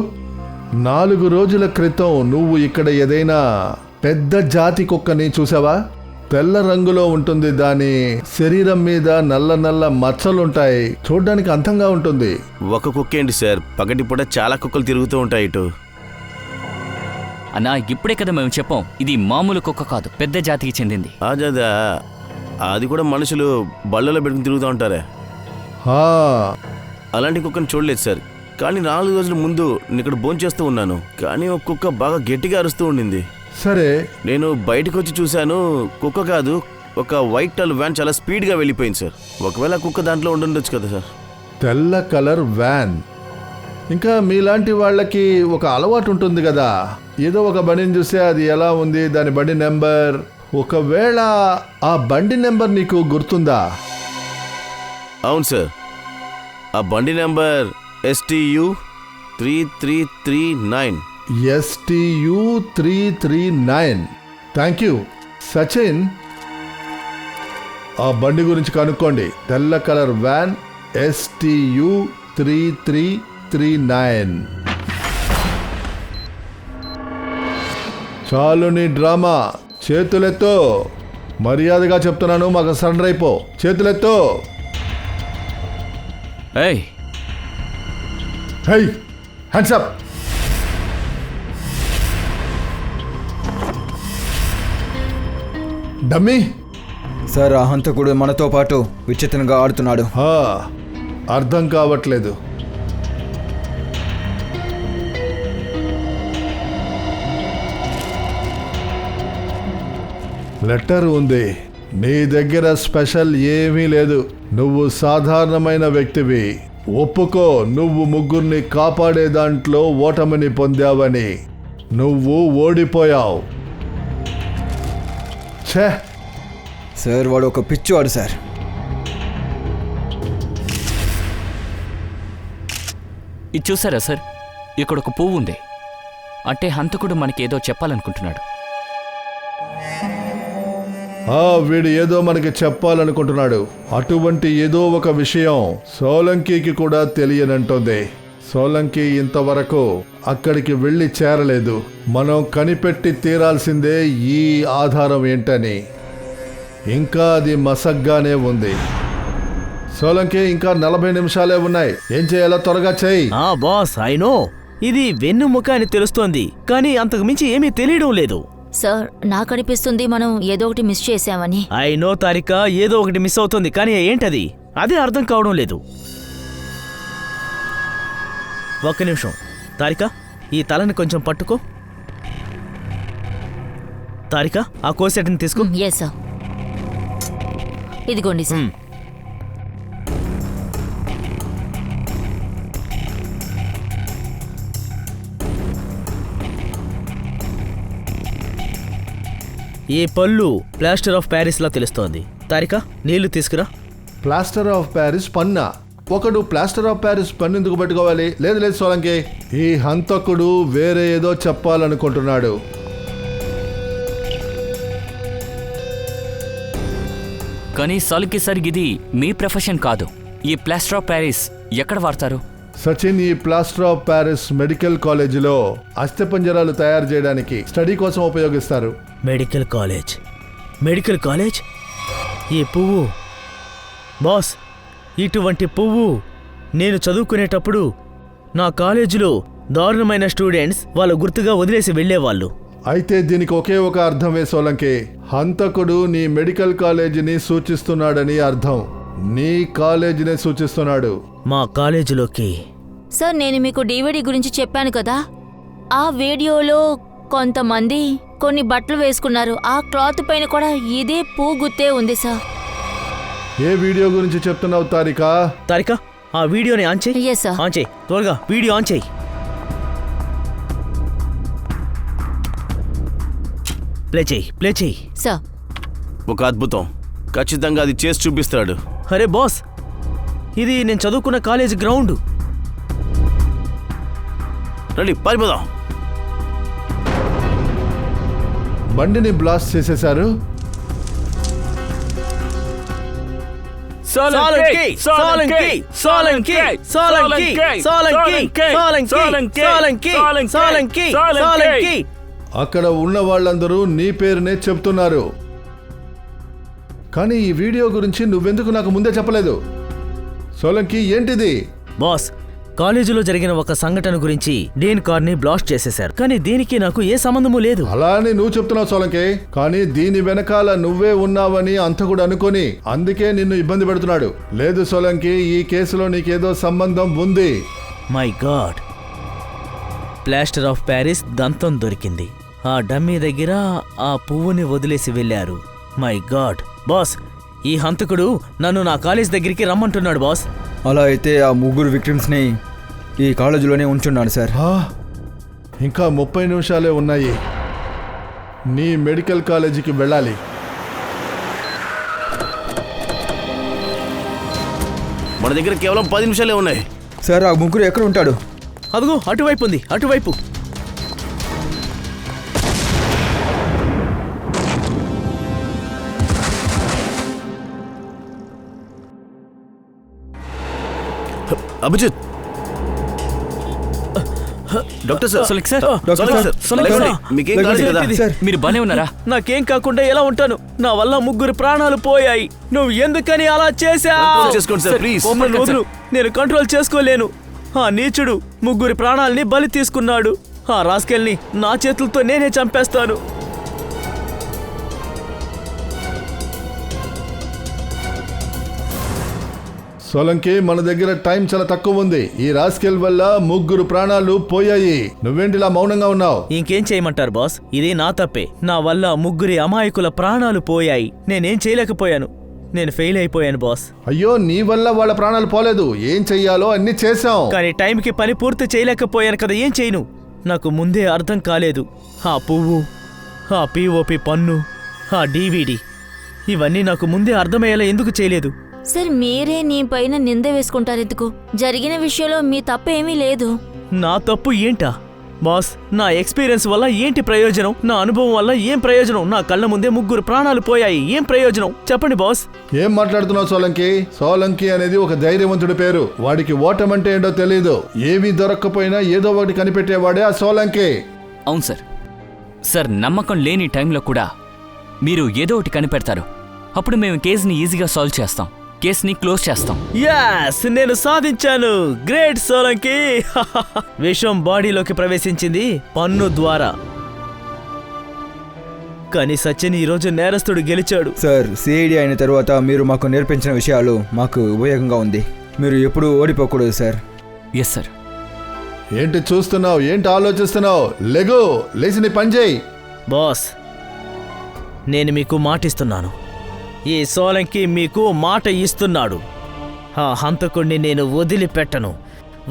4 రోజుల క్రితం నువ్వు ఇక్కడ ఏదైనా పెద్ద జాతి కుక్కని చూసావా? తెల్ల రంగులో ఉంటుంది, దాని శరీరం మీద నల్ల మచ్చలుంటాయి, చూడ్డానికి అందంగా ఉంటుంది. ఒక కుక్క ఏంటి సార్, పగటిపూట చాలా కుక్కలు తిరుగుతూ ఉంటాయి ఇటు. అన్నా, ఇప్పుడే కదా మేము చెప్పాం, ఇది మామూలు కుక్క కాదు, పెద్ద జాతికి చెందింది. అదా, అది కూడా మనుషులు బళ్ళలో పెట్టుకుని తిరుగుతూ ఉంటారే. హా, అలాంటి కుక్కని చూడలేదు సార్, కానీ 4 రోజుల ముందు నేను ఇక్కడ భోంచేస్తూ ఉన్నాను, కానీ ఒక కుక్క బాగా గట్టిగా అరుస్తూ ఉండింది. సరే, నేను బయటకు వచ్చి చూశాను, కుక్క కాదు, ఒక వైట్ టల్ వ్యాన్ చాలా స్పీడ్గా వెళ్ళిపోయింది సార్. ఒకవేళ కుక్క దాంట్లో ఉండుండొచ్చు కదా సార్. తెల్ల కలర్ వ్యాన్. ఇంకా మీలాంటి వాళ్ళకి ఒక అలవాటు ఉంటుంది కదా, ఏదో ఒక బండిని చూస్తే అది ఎలా ఉంది, దాని బండి నెంబర్. ఒకవేళ ఆ బండి నెంబర్ నీకు గుర్తుందా? అవును సార్, ఆ బండి number STU 3339. STU 339. Thank you Sachin. ఆ బండి గురించి కనుక్కోండి. తెల్ల కలర్ వ్యాన్ STU 3339. చాలు నీ డ్రామా, చేతులెత్తో. మర్యాదగా చెప్తున్నాను, మాకు సరెండర్ అయిపో. చేతులెత్తో. ఏయ్, high, hands up. Dummy. Sir ఆ హంతకుడు మనతో పాటు విచిత్రంగా ఆడుతున్నాడు. అర్థం కావట్లేదు. లెటర్ ఉంది, నీ దగ్గర స్పెషల్ ఏమీ లేదు. నువ్వు సాధారణమైన వ్యక్తివి. ఒప్పుకో, నువ్వు ముగ్గురిని కాపాడే దాంట్లో ఓటమిని పొందావని. నువ్వు ఓడిపోయావు. ఛే, సార్ వాడు ఒక పిచ్చివాడు సార్. ఇది చూసారా సార్, ఇక్కడ ఒక పువ్వు ఉంది. అంటే హంతకుడు మనకేదో చెప్పాలనుకుంటున్నాడు. వీడు ఏదో మనకి చెప్పాలనుకుంటున్నాడు. అటువంటి ఏదో ఒక విషయం సోలంకీకి కూడా తెలియనంటుంది. సోలంకి ఇంతవరకు అక్కడికి వెళ్ళి చేరలేదు. మనం కనిపెట్టి తీరాల్సిందే ఈ ఆధారం ఏంటని. ఇంకా అది మసగ్గానే ఉంది. సోలంకి ఇంకా 40 నిమిషాలే ఉన్నాయి. ఏం చేయాలో త్వరగా చెయ్యి. బాస్ ఐ నో, ఇది వెన్నుముక అని తెలుస్తోంది, కానీ అంతకు మించి ఏమీ తెలియడం లేదు. సార్ నాకు అనిపిస్తుంది మనం ఏదో ఒకటి మిస్ చేశామని. ఐ నో తారిక, ఏదో ఒకటి మిస్ అవుతుంది, కానీ ఏంటది అదే అర్థం కావడం లేదు. ఒక్క నిమిషం తారిక, ఈ తలని కొంచెం పట్టుకో. తారిక, ఆ కోసెట్ని తీసుకో. ఎస్ సార్, ఇదిగోండి సార్. ఈ పళ్ళు ప్లాస్టర్ ఆఫ్ ప్యారిస్ లా తెలుస్తోంది. తారిక, నీళ్లు తీసుకురా. ప్లాస్టర్ ఆఫ్ ప్యారిస్ పన్నా? ఒకడు ప్లాస్టర్ ఆఫ్ ప్యారిస్ పన్ను ఎందుకు పెట్టుకోవాలి? లేదు లేదు సోలంకి, ఈ హంతకుడు వేరే ఏదో చెప్పాలనుకుంటున్నాడు. కానీ సోలంకి సార్, ఇది మీ ప్రొఫెషన్ కాదు. ఈ ప్లాస్టర్ ఆఫ్ ప్యారిస్ ఎక్కడ వాడతారు? సచిన్, ఈ ప్లాస్టర్ ఆఫ్ ప్యారిస్ మెడికల్ కాలేజీలో అస్థిపంజరాలు తయారు చేయడానికి స్టడీ కోసం ఉపయోగిస్తారు. Medical college? Medical college? ఈ పువ్వు బాస్, ఇటువంటి పువ్వు నేను చదువుకునేటప్పుడు నా కాలేజీలో దారుణమైన స్టూడెంట్స్ వాళ్ళ గుర్తుగా వదిలేసి వెళ్ళేవాళ్ళు. అయితే దీనికి ఒకే ఒక అర్థమే సోలంకి. హంతకుడు నీ మెడికల్ కాలేజీని సూచిస్తున్నాడని అర్థం. నీ కాలేజీనే సూచిస్తున్నాడు. మా కాలేజీలోకి. సార్ నేను మీకు DVD గురించి చెప్పాను కదా, ఆ వీడియోలో కొంతమంది కొన్ని బట్టలు వేసుకున్నారు. ఆ క్లాత్ పైన కూడా ఇదే పువ్వు గుర్తే ఉంది సార్. ఏ వీడియో గురించి చెప్తున్నావు తారిక? తారిక, ఆ వీడియోని ఆన్ చేయి. Yes sir. ఆన్ చేయి, త్వరగా వీడియో ఆన్ చేయి. ప్లే చేయి, ప్లే చేయి. సార్, ఒక అద్భుతం, ఖచ్చితంగా అది చేసి చూపిస్తాడు. అరే బాస్, ఇది నేను చదువుకున్న కాలేజ్ గ్రౌండ్. రండి పారిపోదాం. బండిని బ్లాస్ట్ చేసేశారు. సోలంకి, సోలంకి, సోలంకి, సోలంకి, సోలంకి, సోలంకి, సోలంకి, సోలంకి, సోలంకి. అక్కడ ఉన్న వాళ్ళందరూ నీ పేరునే చెప్తున్నారు. కానీ ఈ వీడియో గురించి నువ్వెందుకు నాకు ముందే చెప్పలేదు? సోలంకి, ఏంటిది? బాస్, కాలేజీలో జరిగిన ఒక సంఘటన గురించి డీన్ కార్ని బ్లాస్ట్ చేసేశారు, కానీ దీనికి నాకు ఏ సంబంధము లేదు. అలా అని నువ్వు చెప్తున్నావు సోలంకి, కానీ దీని వెనకాల నువ్వే ఉన్నావని అంతకుడు అనుకొని అందుకే నిన్ను ఇబ్బంది పెడుతున్నాడు. లేదు సోలంకి, ఈ కేసులో నీకేదో సంబంధం ఉంది. My god, plaster of Paris దంతం దొరికింది. ఆ డమ్మీ దగ్గర ఆ పువ్వుని వదిలేసి వెళ్ళారు. మై గాడ్ బాస్, ఈ హంతకుడు నన్ను నా కాలేజ్ దగ్గరికి రమ్మంటున్నాడు బాస్. అలా అయితే ఆ ముగ్గురు విక్టిమ్స్ని ఈ కాలేజీలోనే ఉంచున్నాడు సార్. ఇంకా 30 నిమిషాలే ఉన్నాయి. నీ మెడికల్ కాలేజీకి వెళ్ళాలి. మన దగ్గర కేవలం 10 నిమిషాలే ఉన్నాయి. సార్ ఆ ముగ్గురు ఎక్కడ ఉంటాడు? అదిగో అటువైపు ఉంది, అటువైపు. Abhijit doctor sir Solanki sir Solanki sir Solanki sir మీకేం కాలేదు కదా సార్ మీరు బానే ఉన్నారా? నాకేం కాకుండా ఎలా ఉంటాను? నా వల్ల 3 ప్రాణాలు పోయాయి. నువ్వు ఎందుకని అలా చేశావు? కంట్రోల్ చేసుకోండి సార్ ప్లీజ్. నన్ను వదులు. నేను కంట్రోల్ చేసుకోలేను. ఆ నీచుడు 3 ప్రాణాలని బలి తీసుకున్నాడు. ఆ రాస్కెల్ని నా చేతులతో నేనే చంపేస్తాను. సోలంకి మన దగ్గర టైం చాలా తక్కువ ఉంది. ఈ రాస్కెల్ వల్ల 3 ప్రాణాలు పోయాయి. నువ్వేంటిలా మౌనంగా ఉన్నావు? ఇంకేం చేయమంటారు బాస్? ఇది నా తప్పే. నా వల్ల 3 అమాయకుల ప్రాణాలు పోయాయి. నేనేం చేయలేకపోయాను. నేను ఫెయిల్ అయిపోయాను బాస్. అయ్యో, నీ వల్ల వాళ్ళ ప్రాణాలు పోలేదు. ఏం చెయ్యాలో అన్ని చేశాం. కానీ టైంకి పని పూర్తి చేయలేకపోయాను కదా. ఏం చేయను? నాకు ముందే అర్థం కాలేదు. ఆ పువ్వు, ఆ పిఓపి పన్ను, ఆ డివిడి, ఇవన్నీ నాకు ముందే అర్థమయ్యేలా ఎందుకు చేయలేదు? సార్ మీరే నీ పైన నింద వేసుకుంటారు ఎందుకు? జరిగిన విషయంలో మీ తప్పేమీ లేదు. నా తప్పు ఏంటా బాస్? నా ఎక్స్పీరియన్స్ వల్ల ఏంటి ప్రయోజనం? నా అనుభవం వల్ల ఏం ప్రయోజనం? నా కళ్ళ ముందే 3 ప్రాణాలు పోయాయి. ఏం ప్రయోజనం చెప్పండి బాస్. ఏం మాట్లాడుతున్నావు సోలంకి? సోలంకి అనేది ఒక ధైర్యవంతుడి పేరు. వాడికి ఓటమంటే ఏంటో తెలీదు. ఏమీ దొరక్కపోయినా ఏదో ఒకటి కనిపెట్టేవాడే ఆ సోలంకి. అవును సార్. సార్ నమ్మకం లేని టైంలో కూడా మీరు ఏదో ఒకటి కనిపెడతారు. అప్పుడు మేము కేసుని ఈజీగా సాల్వ్ చేస్తాం. కేసుని క్లోజ్ చేస్తాం. యాస్, నేను సాధించాను. గ్రేట్ సోలంకి. విషం బాడీలోకి ప్రవేశించింది పన్ను ద్వారా. కానీ సచిన్ ఈరోజు నేరస్తుడు గెలిచాడు. సార్, సిఐడి అయిన తర్వాత మీరు మాకు నేర్పించిన విషయాలు మాకు ఉపయోగంగా ఉంది. మీరు ఎప్పుడూ ఓడిపోకూడదు సార్. Yes sir. ఏంటి చూస్తున్నావు? ఏంటి ఆలోచిస్తున్నావు? లెగో, లేచి నీ పని చేయి. బాస్, నేను మీకు మాటిస్తున్నాను. ఈ సోలంకి మీకు మాట ఇస్తున్నాడు. ఆ హంతకుణ్ణి నేను వదిలిపెట్టను.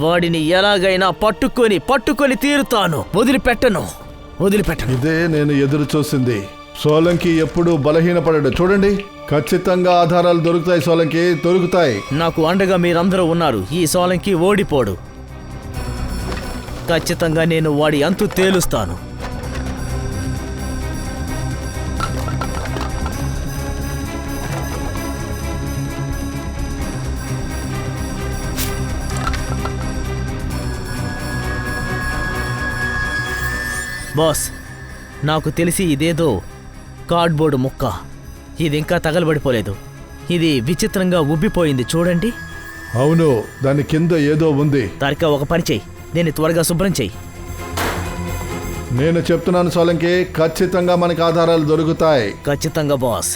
వాడిని ఎలాగైనా పట్టుకొని తీరుతాను. వదిలిపెట్టను. ఇదే నేను ఎదురు చూసింది. సోలంకి ఎప్పుడూ బలహీనపడడు. చూడండి, ఖచ్చితంగా ఆధారాలు దొరుకుతాయి. సోలంకి దొరుకుతాయి. నాకు అండగా మీరందరూ ఉన్నారు. ఈ సోలంకి ఓడిపోడు. ఖచ్చితంగా నేను వాడి అంతు తేలుస్తాను. బాస్, నాకు తెలిసి ఇదేదో కార్డ్బోర్డు ముక్క. ఇది ఇంకా తగలబడిపోలేదు. ఇది విచిత్రంగా ఉబ్బిపోయింది చూడండి. అవును, దాని కింద ఏదో ఉంది. తారిక, ఒక పని చెయ్యి. దీన్ని త్వరగా శుభ్రం చెయ్యి. నేను చెప్తున్నాను సోలంకి, ఖచ్చితంగా మనకి ఆధారాలు దొరుకుతాయి. ఖచ్చితంగా బాస్.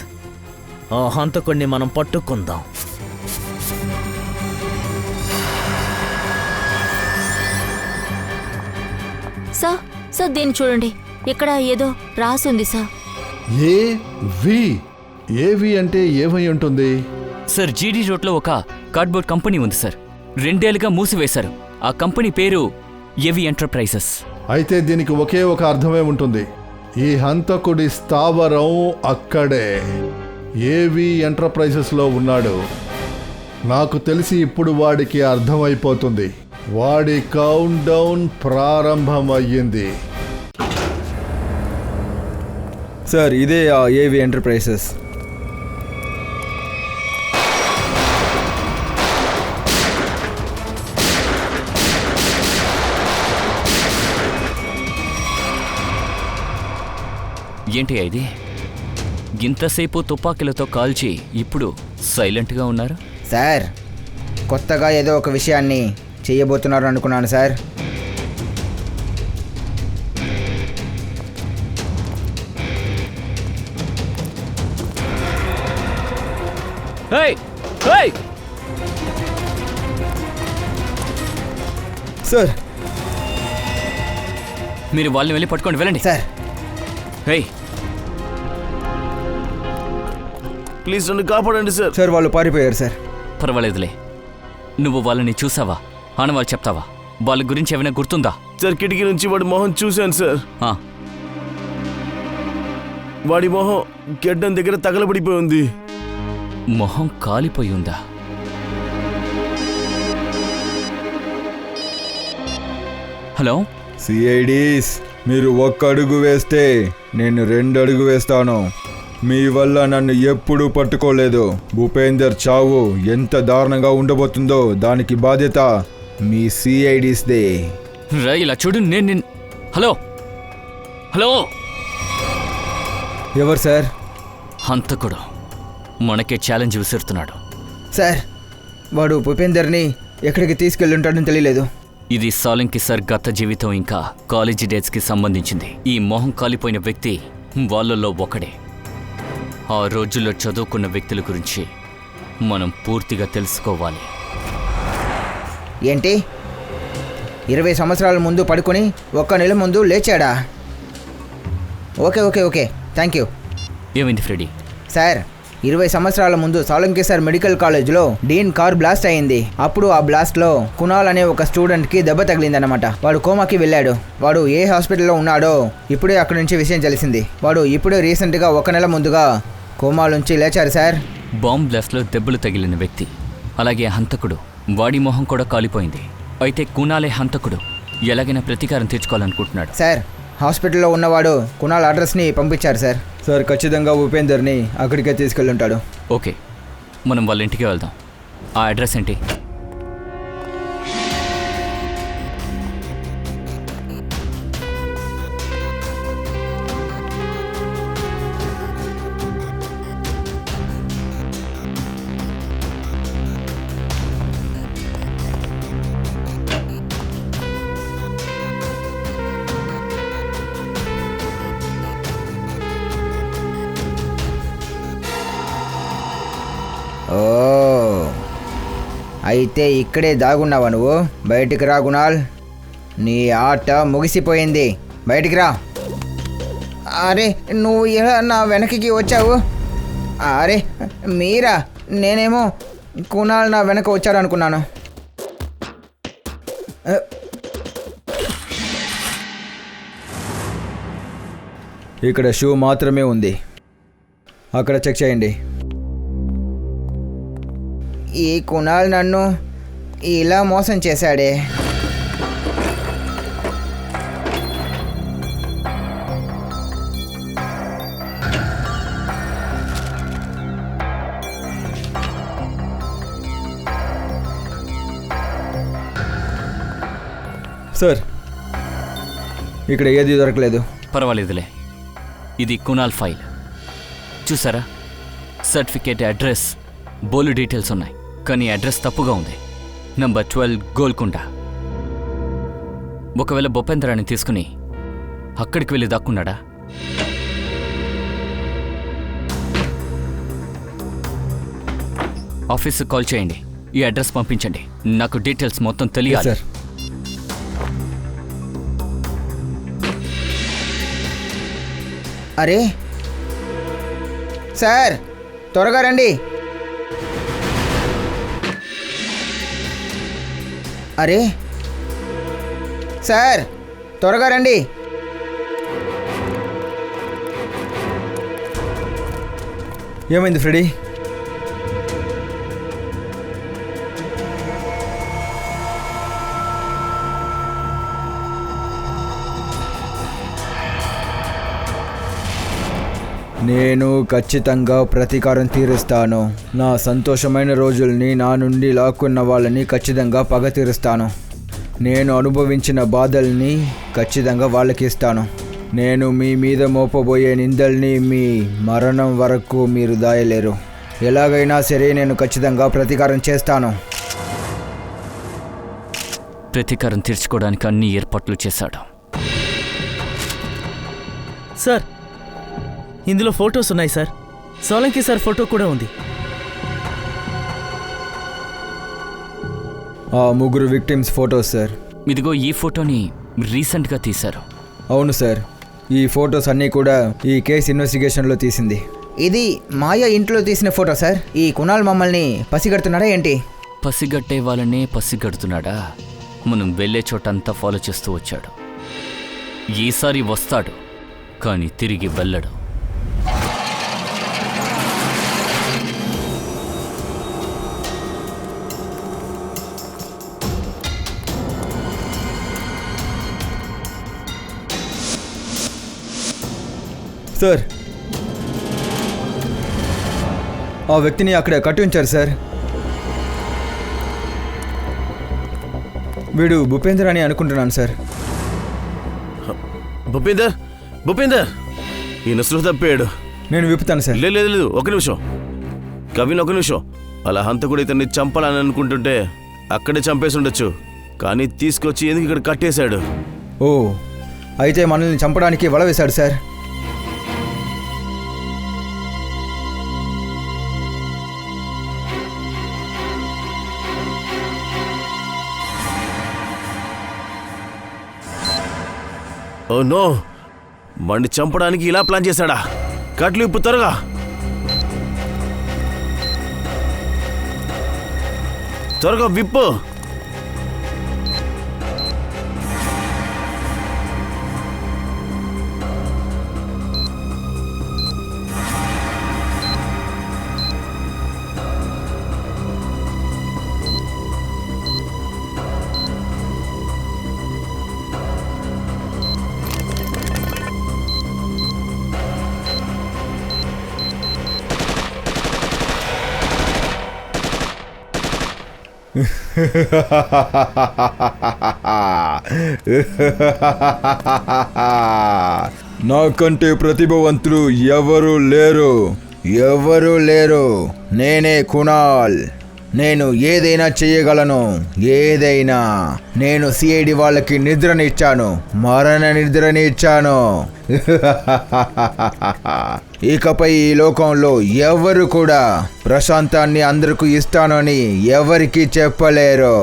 ఆ హంతకుణ్ణి మనం పట్టుకుందాం. సార్ దీన్ని చూడండి. ఇక్కడ ఏదో రాసుంది సార్. ఏవి అంటే ఏమై ఉంటుంది? సార్, జీడీ రోడ్లో ఒక కార్డ్బోర్డ్ కంపెనీ ఉంది సార్. 2 ఏళ్లుగా మూసివేశారు. ఆ కంపెనీ పేరు ఏవి ఎంటర్ప్రైజెస్. అయితే దీనికి ఒకే ఒక అర్థమే ఉంటుంది. ఈ హంతకుడి స్థావరం అక్కడే ఏవి ఎంటర్ప్రైజెస్లో ఉన్నాడు. నాకు తెలిసి ఇప్పుడు వాడికి అర్థమైపోతుంది. వాడి కౌంట్ డౌన్ ప్రారంభమయ్యింది. సార్, ఇదే ఆ ఏవి ఎంటర్ప్రైజెస్. ఏంటి ఇది? ఇంతసేపు తుపాకీలతో కాల్చి ఇప్పుడు సైలెంట్గా ఉన్నారు. సార్, కొత్తగా ఏదో ఒక విషయాన్ని చేయబోతున్నారు అనుకున్నాను సార్. సార్, మీరు వాళ్ళని వెళ్ళి పట్టుకోండి. వెళ్ళండి సార్. ప్లీజ్ నన్ను కాపాడండి సార్. సార్ వాళ్ళు పారిపోయారు సార్. పర్వాలేదులే. నువ్వు వాళ్ళని చూసావా? ఆనవాళ్ళు చెప్తావా? వాళ్ళ గురించి ఏమైనా గుర్తుందా? సార్, కిటికీ నుంచి వాడి మొహం చూశాను సార్. ఆ, వాడి మొహం గెడ్డం దగ్గర తగలబడిపోయి ఉంది. మొహం కాలిపోయి ఉందా? హలో సిఐడీస్, మీరు 1 అడుగు వేస్తే నేను 2 అడుగు వేస్తాను. మీ వల్ల నన్ను ఎప్పుడూ పట్టుకోలేదు. భూపేందర్ చావు ఎంత దారుణంగా ఉండబోతుందో దానికి బాధ్యత మీ సిఐడిస్దే. రా ఇలా చూడు, నేను హలో హలో ఎవరు సార్? హంతకుడు మనకే ఛాలెంజ్ విసురుతున్నాడు. సార్, వాడు భూపేందర్ని ఎక్కడికి తీసుకెళ్ళుంటాడని తెలియలేదు. ఇది సాలంకి సార్ గత జీవితం ఇంకా కాలేజీ డేట్స్కి సంబంధించింది. ఈ మొహం కాలిపోయిన వ్యక్తి వాళ్ళల్లో ఒకడే. ఆ రోజుల్లో చదువుకున్న వ్యక్తుల గురించి మనం పూర్తిగా తెలుసుకోవాలి. ఏంటి, 20 సంవత్సరాల ముందు పడుకొని 1 నెల ముందు లేచాడా? Okay okay okay, thank you. ఏమైంది ఫ్రెడీ? సార్, 20 సంవత్సరాల ముందు సాలంకి సార్ మెడికల్ కాలేజ్లో డీన్ కార్ బ్లాస్ట్ అయింది. అప్పుడు ఆ బ్లాస్ట్లో కునాల్ అనే ఒక స్టూడెంట్కి దెబ్బ తగిలిందన్నమాట. వాడు కోమాకి వెళ్ళాడు. వాడు ఏ హాస్పిటల్లో ఉన్నాడో ఇప్పుడే అక్కడి నుంచి విషయం తెలిసింది. వాడు ఇప్పుడే రీసెంట్గా 1 నెల ముందుగా కోమాలోంచి లేచారు సార్. బాంబ్ బ్లాస్ట్లో దెబ్బలు తగిలిన వ్యక్తి, అలాగే హంతకుడు, వాడి మొహం కూడా కాలిపోయింది. అయితే కునాలే హంతకుడు ఎలాగైనా ప్రతీకారం తీర్చుకోవాలనుకుంటున్నాడు. సార్, హాస్పిటల్లో ఉన్నవాడు కునాల్ అడ్రస్ని పంపించారు సార్. సార్, ఖచ్చితంగా ఉపేందర్ని అక్కడికే తీసుకెళ్ళుంటాడు. ఓకే, మనం వాళ్ళ ఇంటికి వెళ్దాం. ఆ అడ్రస్ ఏంటి? ఓ, అయితే ఇక్కడే దాగున్నావా నువ్వు? బయటికి రా గుణాల్, నీ ఆట ముగిసిపోయింది. బయటికి రా. అరే, నువ్వు ఎలా నా వెనక్కి వచ్చావు? అరే మీరా? నేనేమో కునాల్ నా వెనక వచ్చాడు అనుకున్నాను. ఇక్కడ షూ మాత్రమే ఉంది, అక్కడ చెక్ చేయండి. ఈ కునాల్ నన్ను ఇలా మోసం చేశాడే. సార్, ఇక్కడ ఏది దొరకలేదు. పర్వాలేదులే, ఇది కునాల్ ఫైల్. చూసారా, సర్టిఫికేట్, అడ్రస్, బోలు డీటెయిల్స్ ఉన్నాయి. కానీ అడ్రస్ తప్పుగా ఉంది. నంబర్ 12 గోల్కొండ. ఒకవేళ భూపేంద్రాన్ని తీసుకుని అక్కడికి వెళ్ళి దాక్కున్నాడా? ఆఫీస్కి కాల్ చేయండి, ఈ అడ్రస్ పంపించండి. నాకు డీటెయిల్స్ మొత్తం తెలియాలి. సార్, అరే సార్, త్వరగా రండి. అరే సార్, త్వరగా రండి. ఏమైంది ఫ్రెడీ? నేను ఖచ్చితంగా ప్రతీకారం తీరుస్తాను. నా సంతోషమైన రోజుల్ని నా నుండి లాక్కున్న వాళ్ళని ఖచ్చితంగా పగ తీరుస్తాను. నేను అనుభవించిన బాధల్ని ఖచ్చితంగా వాళ్ళకి ఇస్తాను. నేను మీ మీద మోపబోయే నిందల్ని మీ మరణం వరకు మీరు దాయలేరు. ఎలాగైనా సరే నేను ఖచ్చితంగా ప్రతీకారం చేస్తాను. ప్రతీకారం తీర్చుకోవడానికి అన్ని ఏర్పాట్లు చేశాడు. సార్, ఇందులో ఫొటోస్ ఉన్నాయి సార్. సోలంకి సార్ ఫోటో కూడా ఉంది. ఆ 3 విక్టిమ్స్ ఫొటోస్ సార్. ఇదిగో ఈ ఫోటోని రీసెంట్గా తీశారు. అవును సార్, ఈ ఫొటోస్ అన్నీ కూడా ఈ కేసు ఇన్వెస్టిగేషన్లో తీసింది. ఇది మాయ ఇంట్లో తీసిన ఫోటో సార్. ఈ కునాల్ మమ్మల్ని పసిగడుతున్నాడా ఏంటి? పసిగట్టే వాళ్ళనే పసిగడుతున్నాడా? మనం వెళ్ళే చోటంతా ఫాలో చేస్తూ వచ్చాడు. ఈసారి వస్తాడు, కానీ తిరిగి వెళ్ళడు. సార్, ఆ వ్యక్తిని అక్కడ కట్టి ఉంచారు సార్. వీడు భూపేందర్ అని అనుకుంటున్నాను సార్. భూపేందర్ ఈయన స్పృహ తప్పాడు. నేను విప్పుతాను సార్. లేదు ఒక నిమిషం కవిన్, ఒక నిమిషం. అలా హంతకుడు ఇతన్ని చంపాలని అనుకుంటుంటే అక్కడే చంపేసి ఉండొచ్చు, కానీ తీసుకొచ్చి ఎందుకు ఇక్కడ కట్టేశాడు? ఓ, అయితే మనల్ని చంపడానికి వల వేశాడు సార్. ఓ నో, మణ్ణి చంపడానికి ఇలా ప్లాన్ చేశాడా? కట్లు ఇప్పు త్వరగా. త్వరగా విప్పు. నాకంటే ప్రతిభావంతులు ఎవరు లేరు. నేనే కునాల్. నేను ఏదైనా చేయగలను, ఏదైనా. నేను సిఐడి వాళ్ళకి నిద్రనిచ్చాను, మరణ నిద్రనిచ్చాను. ఇకపై ఈ లోకంలో ఎవరు కూడా ప్రశాంతాన్ని అందరికీ ఇస్తానని ఎవరికి చెప్పలేరు.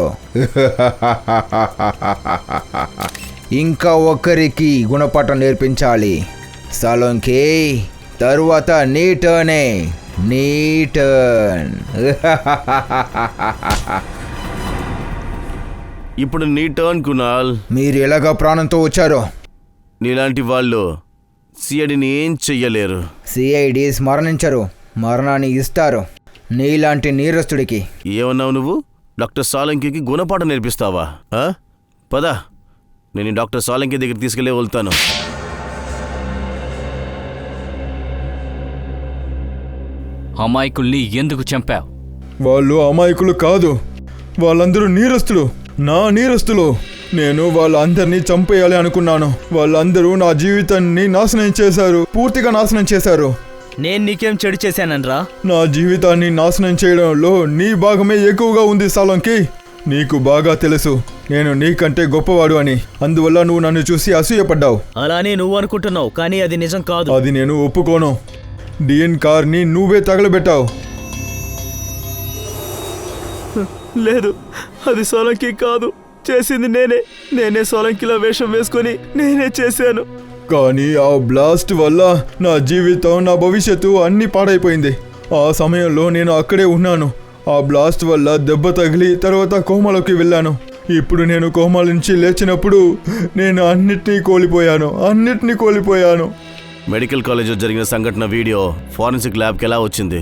ఇంకా ఒక్కరికి గుణపాఠం నేర్పించాలి. సలోంకి, తరువాత నీ టర్నే. నీ టర్న్. ఇప్పుడు నీ టర్న్ కునాల్. మీరు ఎలాగా ప్రాణంతో వచ్చారో? నీలాంటి వాళ్ళు సిఐడిని ఏం చెయ్యలేరు. సిఐడిస్ మరణించరు, మరణాన్ని ఇస్తారు నీలాంటి నీరస్తుడికి. ఏమన్నావు నువ్వు? డాక్టర్ సాలంకికి గుణపాఠం నేర్పిస్తావా? పద, నేను డాక్టర్ సాలంకి దగ్గర తీసుకెళ్ళి వెళ్తాను. అమాయకుల్ని ఎందుకు చంపావు? వాళ్ళు అమాయకులు కాదు, వాళ్ళందరూ నీరస్తులు, నా నీరస్తులు. నేను వాళ్ళందరినీ చంపేయాలి అనుకున్నాను. వాళ్ళందరూ నా జీవితాన్ని నాశనం చేశారు, పూర్తిగా నాశనం చేశారు. నేను నీకేం చెడు చేశానన్రా? నా జీవితాన్ని నాశనం చేయడంలో నీ భాగమే ఎక్కువగా ఉంది సాలంకి. నీకు బాగా తెలుసు నేను నీకంటే గొప్పవాడు అని, అందువల్ల నువ్వు నన్ను చూసి అసూయపడ్డావు. అలానే నువ్వు అనుకుంటున్నావు, కానీ అది నిజం కాదు. అది నేను ఒప్పుకోను. డిఎన్ కార్ని నువ్వే తగలబెట్టావు. లేదు, అది సోలంకి కాదు, చేసింది నేనే సోలంకిలా వేషం వేసుకొని నేనే చేశాను. కానీ ఆ బ్లాస్ట్ వల్ల నా జీవితం, నా భవిష్యత్తు అన్నీ పాడైపోయింది. ఆ సమయంలో నేను అక్కడే ఉన్నాను. ఆ బ్లాస్ట్ వల్ల దెబ్బ తగిలి తర్వాత కోమాలోకి వెళ్ళాను. ఇప్పుడు నేను కోమాల నుంచి లేచినప్పుడు నేను అన్నిటినీ కోల్పోయాను. మెడికల్ కాలేజ్లో జరిగిన సంఘటన వీడియో ఫారెన్సిక్ ల్యాబ్కి ఎలా వచ్చింది?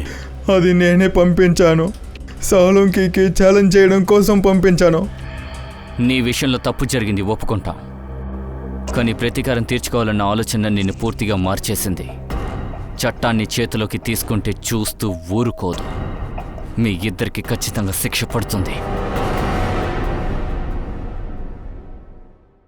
అది నేనే పంపించాను. సాలంకి ఛాలెంజ్ చేయడం కోసం పంపించాను. నీ విషయంలో తప్పు జరిగింది, ఒప్పుకుంటాం. కానీ ప్రతీకారం తీర్చుకోవాలన్న ఆలోచన నిన్ను పూర్తిగా మార్చేసింది. చట్టాన్ని చేతిలోకి తీసుకుంటే చూస్తూ ఊరుకోదు. మీ ఇద్దరికి ఖచ్చితంగా శిక్ష పడుతుంది.